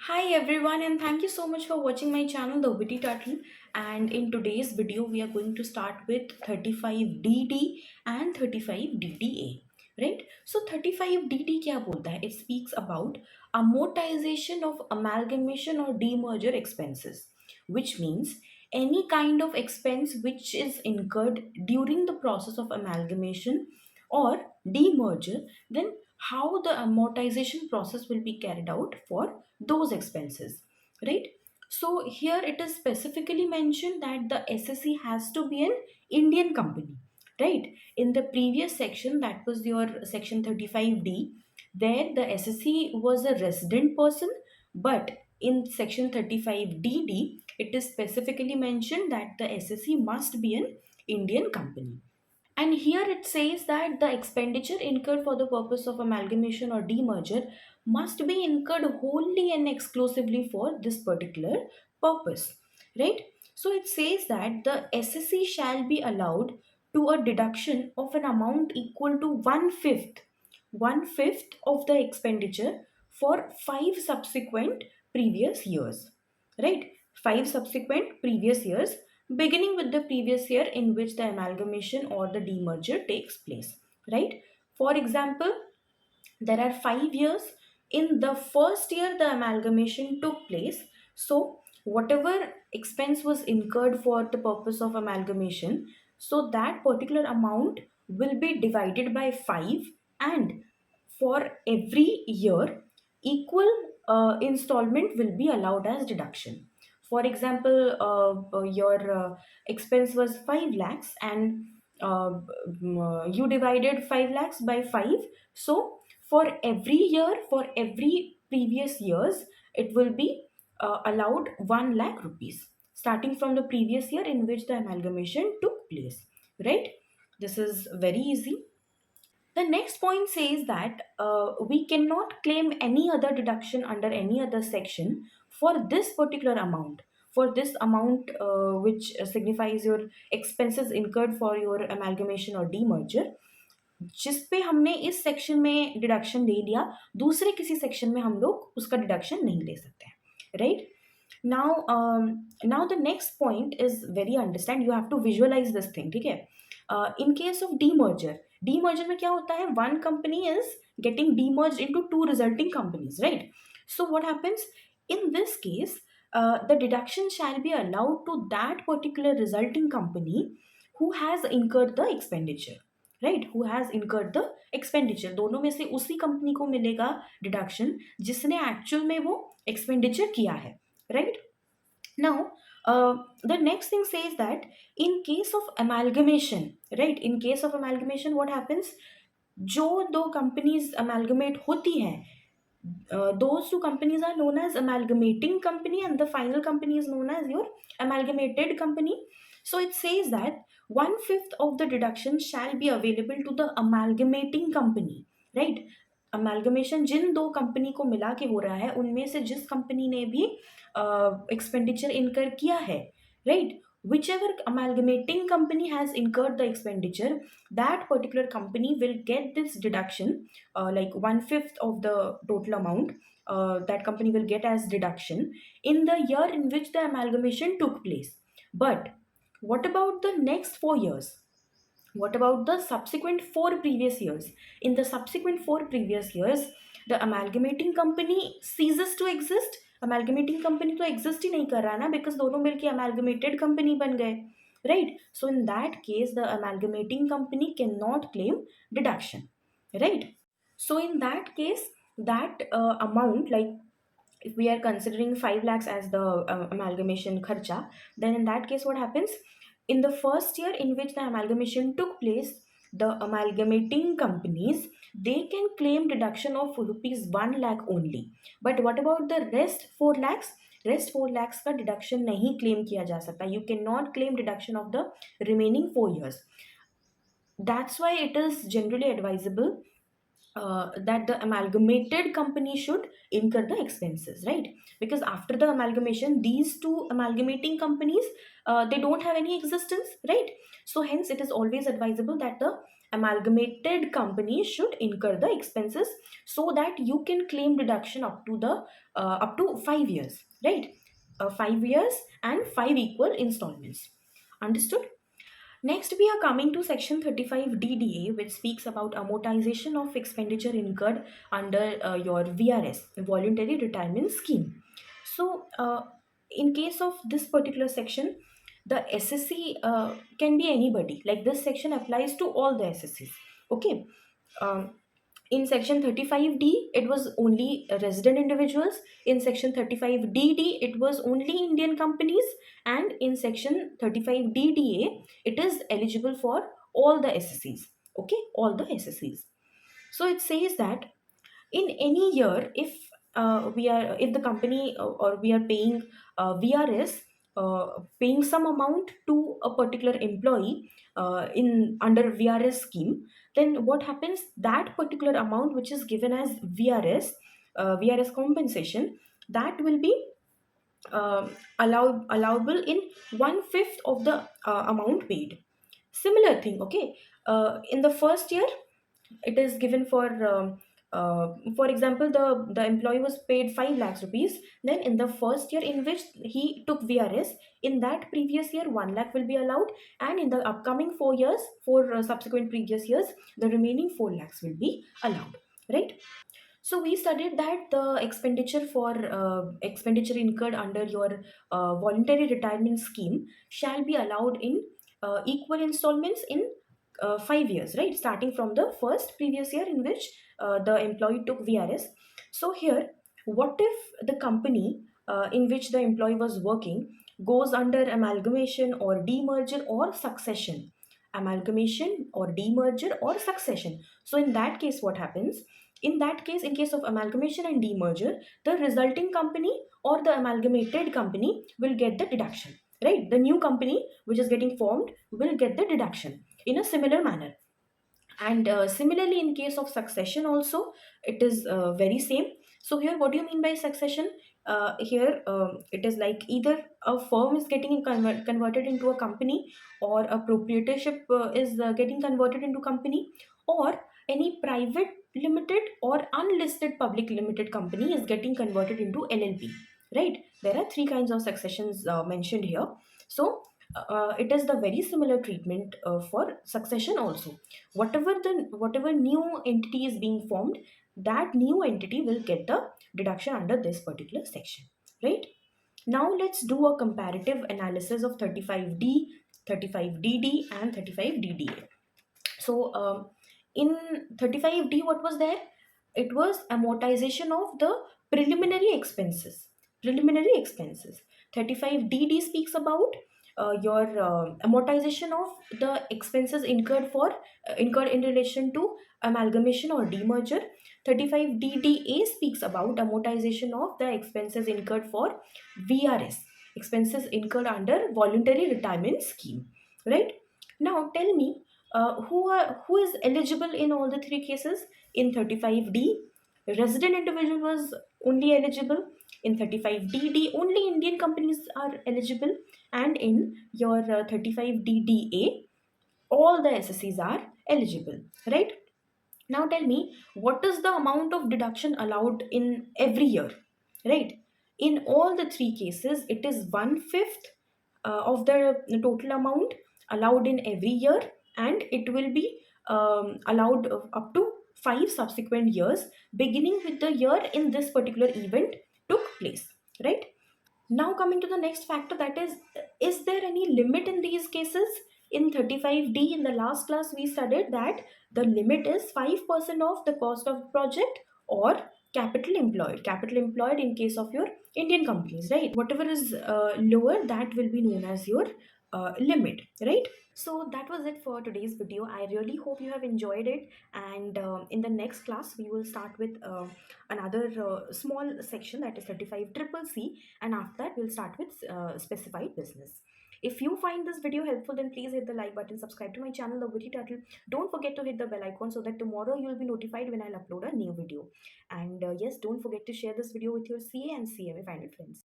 Hi everyone, and thank you so much for watching my channel The Witty Turtle. And in today's video we are going to start with 35DD and 35DDA, right? So 35DD क्या बोलता है? It speaks about amortization of amalgamation or demerger expenses, which means any kind of expense which is incurred during the process of amalgamation or demerger, then how the amortization process will be carried out for those expenses, right? So here it is specifically mentioned that the SSE has to be an Indian company, right? In the previous section, that was your section 35D, there the SSE was a resident person, but in section 35DD it is specifically mentioned that the SSE must be an Indian company. And here it says that the expenditure incurred for the purpose of amalgamation or demerger must be incurred wholly and exclusively for this particular purpose, right? So it says that the SSE shall be allowed to a deduction of an amount equal to one fifth of the expenditure for five subsequent previous years, right? Five subsequent previous years, beginning with the previous year in which the amalgamation or the demerger takes place, right? For example, there are 5 years. In the first year the amalgamation took place, so whatever expense was incurred for the purpose of amalgamation, so that particular amount will be divided by 5, and for every year equal installment will be allowed as deduction. For example, your expense was 5 lakhs, and you divided 5 lakhs by 5, so for every year, for every previous years, it will be allowed 1 lakh rupees starting from the previous year in which the amalgamation took place, right? This is very easy. The next point says that we cannot claim any other deduction under any other section for this particular amount. For this amount, which signifies your expenses incurred for your amalgamation or demerger, जिस पे हमने इस section में deduction ले लिया, दूसरे किसी section में हम लोग उसका डिडक्शन नहीं ले सकते हैं, right? Now the next point is very understand, you have to visualize this thing, ठीक है? In case of demerger में क्या होता है? One company is getting demerged into two resulting companies, right? So what happens in this case? The deduction shall be allowed to that particular resulting company who has incurred the expenditure, right? Who has incurred the expenditure, दोनों में से उसी company को मिलेगा deduction जिसने actual में वो expenditure किया है, right? Now the next thing says that in case of amalgamation, right, in case of amalgamation what happens, जो दो कंपनीज अमेलगमेट होती हैं, those two companies are known as amalgamating company, and the final company is known as your amalgamated company. So it says that one fifth of the deduction shall be available to the amalgamating company, right? Amalgamation जिन दो company को मिला के हो रहा है उनमें से जिस कंपनी ने भी एक्सपेंडिचर इनकर किया है, right? Whichever amalgamating company has incurred the expenditure, that particular company will get this deduction, like one fifth of the total amount. That company will get as deduction in the year in which the amalgamation took place. But what about the next 4 years? What about the subsequent 4 previous years? In the subsequent 4 previous years, the amalgamating company ceases to exist. Amalgamating company तो exist ही नहीं कर रहा ना, because दोनों मिलके amalgamated company बन गए, right? So in that case, the amalgamating company cannot claim deduction, right? So in that case, that amount, like if we are considering 5 lakhs as the amalgamation kharcha, then in that case what happens? In the first year in which the amalgamation took place, the amalgamating companies, they can claim deduction of rupees 1 lakh only. But what about the rest 4 lakhs? Rest 4 lakhs का deduction नहीं claim किया जा सकता. You cannot claim deduction of the remaining 4 years. That's why it is generally advisable that the amalgamated company should incur the expenses, right? Because after the amalgamation, these two amalgamating companies, they don't have any existence, right? So hence it is always advisable that the amalgamated company should incur the expenses so that you can claim deduction up to 5 years, right? 5 years and 5 equal installments. Understood? Next, we are coming to section 35 DDA, which speaks about amortization of expenditure incurred under your VRS, Voluntary Retirement Scheme. So, in case of this particular section, the SSC can be anybody. Like this section applies to all the SSCs. Okay. Um, in section 35D, it was only resident individuals. In section 35DD, it was only Indian companies. And in section 35DDA, it is eligible for all the SSCs. Okay, all the SSCs. So it says that in any year, if the company or we are paying VRS, paying some amount to a particular employee in under VRS scheme, then what happens, that particular amount which is given as VRS compensation, that will be allowable in 1/5 of the amount paid. Similar thing, okay. In the first year, it is given for example, the employee was paid 5 lakhs rupees. Then in the first year in which he took VRS, in that previous year 1 lakh will be allowed, and in the upcoming 4 years, for subsequent previous years, the remaining 4 lakhs will be allowed, right? So we studied that the expenditure incurred under your voluntary retirement scheme shall be allowed in equal installments in 5 years, right? Starting from the first previous year in which the employee took VRS. So here, what if the company in which the employee was working goes under amalgamation or demerger or succession? Amalgamation or demerger or succession. So in that case, what happens? In that case, in case of amalgamation and demerger, the resulting company or the amalgamated company will get the deduction, right? The new company which is getting formed will get the deduction in a similar manner. And similarly, in case of succession also, it is very same. So here, what do you mean by succession? Here, it is like either a firm is getting converted into a company, or a proprietorship is getting converted into company, or any private limited or unlisted public limited company is getting converted into LLP, right? There are three kinds of successions mentioned here. So it is the very similar treatment for succession also. Whatever new entity is being formed, that new entity will get the deduction under this particular section, right? Now let's do a comparative analysis of 35D, 35DD and 35DDA. So in 35D, what was there? It was amortization of the preliminary expenses. Preliminary expenses. 35DD speaks about your amortization of the expenses incurred in relation to amalgamation or demerger. 35DDA speaks about amortization of the expenses incurred for VRS, expenses incurred under voluntary retirement scheme, right? Now tell me, who is eligible in all the three cases? In 35D, resident individual was only eligible. In 35DD, only Indian companies are eligible. And in your 35DDA, all the SSCs are eligible, right? Now tell me, what is the amount of deduction allowed in every year, right? In all the three cases, it is 1/5 of the total amount allowed in every year, and it will be allowed up to 5 subsequent years, beginning with the year in this particular event took place, right? Now coming to the next factor, that is there any limit in these cases? In 35D, in the last class we studied that the limit is 5% of the cost of project, or capital employed in case of your Indian companies, right? Whatever is lower, that will be known as your limit, right? So that was it for today's video. I really hope you have enjoyed it, and in the next class we will start with another small section, that is 35 triple C, and after that we'll start with specified business. If you find this video helpful, then please hit the like button, subscribe to my channel, The Witty Turtle. Don't forget to hit the bell icon so that tomorrow you will be notified when I'll upload a new video. And yes, don't forget to share this video with your CA and CMA final friends.